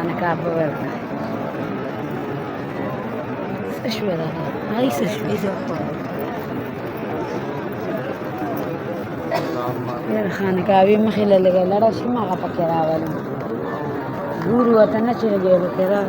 خانقاه بورده شوي هاي شوي يا خانقاه بي مخيله لغا شي ما فكرها ولا غورو وطن چه جوړ کړه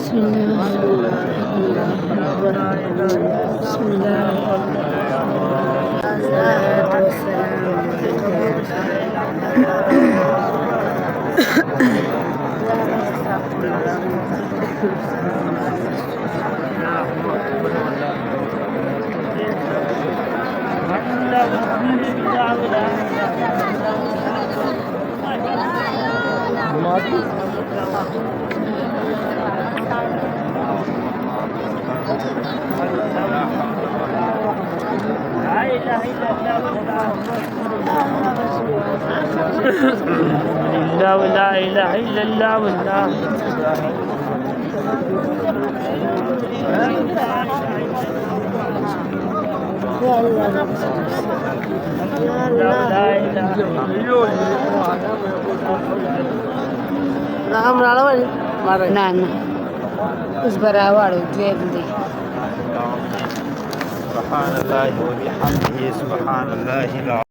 بسم الله بسم الله الصلاة لا إله إلا الله والله نعم اسبراوالو دي سبحان الله وبحمده سبحان الله العظيم.